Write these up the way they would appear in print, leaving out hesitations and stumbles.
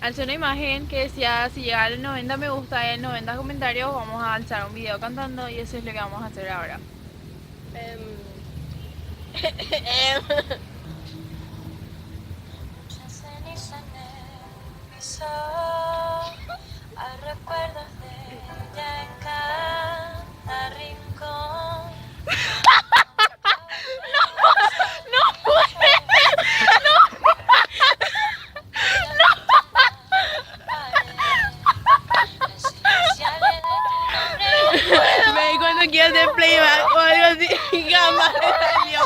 Alcé una imagen que decía, si llega al 90 me gusta y al 90 comentarios, vamos a lanzar un video cantando y eso es lo que vamos a hacer ahora. Em, Mucha ceniza en el piso, hay recuerdos de ella en cada rincón. Ve cuando quiero hacer playback o algo así, jamás me salió.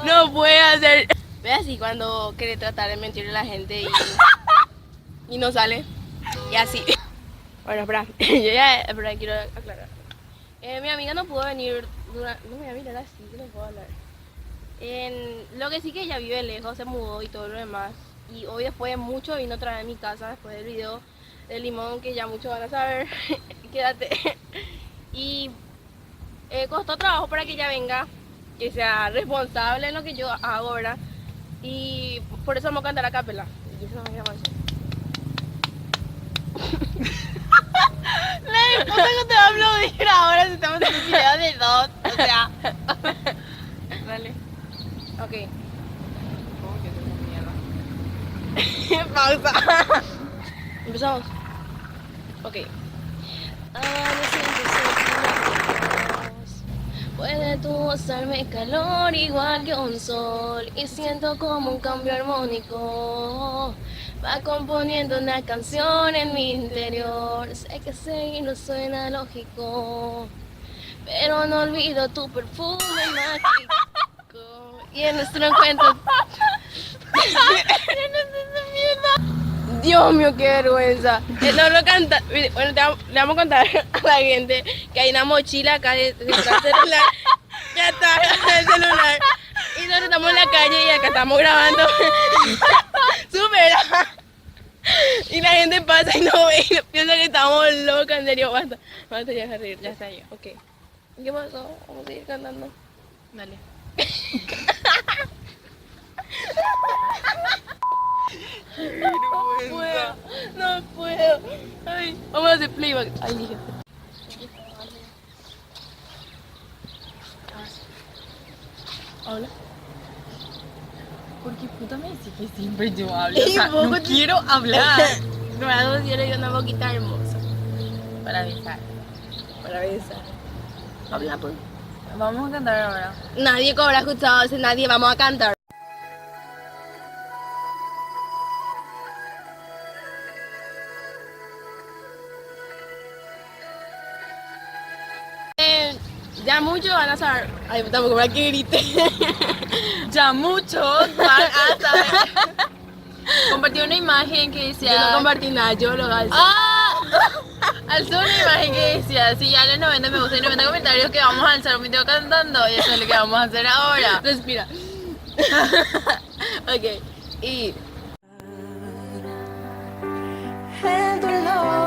No puede hacer. Ve así cuando quiere tratar de mentirle a la gente y no sale. Y así. Bueno, espera, espera, quiero aclarar. Mi amiga no pudo venir durante... No me voy a mirar así, que no puedo hablar. Lo que sí que ella vive lejos, se mudó y todo lo demás. Y hoy después de mucho vino otra vez a mi casa después del video del limón, que ya muchos van a saber. Quédate. Y costó trabajo para que ella venga, que sea responsable en lo que yo hago, ¿verdad? Y por eso vamos a cantar a capela. Y eso no me llama eso. La puta que te va a aplaudir ahora si estamos en un video de dos. O sea. Dale. Ok. ¿Cómo que te mierda? Pausa. Empezamos. Ok. Amanecientes puede tú hacerme calor igual que un sol y siento como un cambio armónico. Va componiendo una canción en mi interior. Sé que seguir no suena lógico, pero no olvido tu perfume mágico. Y en nuestro encuentro... Dios mío, qué vergüenza. No lo canta. Bueno, le vamos a contar a la gente que hay una mochila acá detrás del celular. Ya está, el celular. Y nosotros estamos en la calle y acá estamos grabando. Súper. Y la gente pasa y no ve y piensa que estamos locos, en serio. Basta, basta, ya se reír, ya está ya. Ok. ¿Qué pasó? Vamos a seguir cantando. Dale. No puedo, no puedo. Ay, vamos a hacer playback. Ay, dije. Hola. ¿Por qué puta me dice que siempre yo hablo? O sea, no quiero hablar. Me va a decir una boquita hermosa. Para avisar. Para besar. Habla pues. Vamos a cantar ahora. Nadie cobra escuchado, ese nadie, vamos a cantar. Ya muchos van a saber. Ay, tampoco para que grite. Ya muchos van a saber. Compartí una imagen que decía. Yo no compartí nada, yo lo alzo. ¡Ah! Alzó una imagen que decía, si ya les 90 me gusta y 90 comentarios, que vamos a alzar un video cantando. Y eso es lo que vamos a hacer ahora. Respira. Ok. Y... El dolor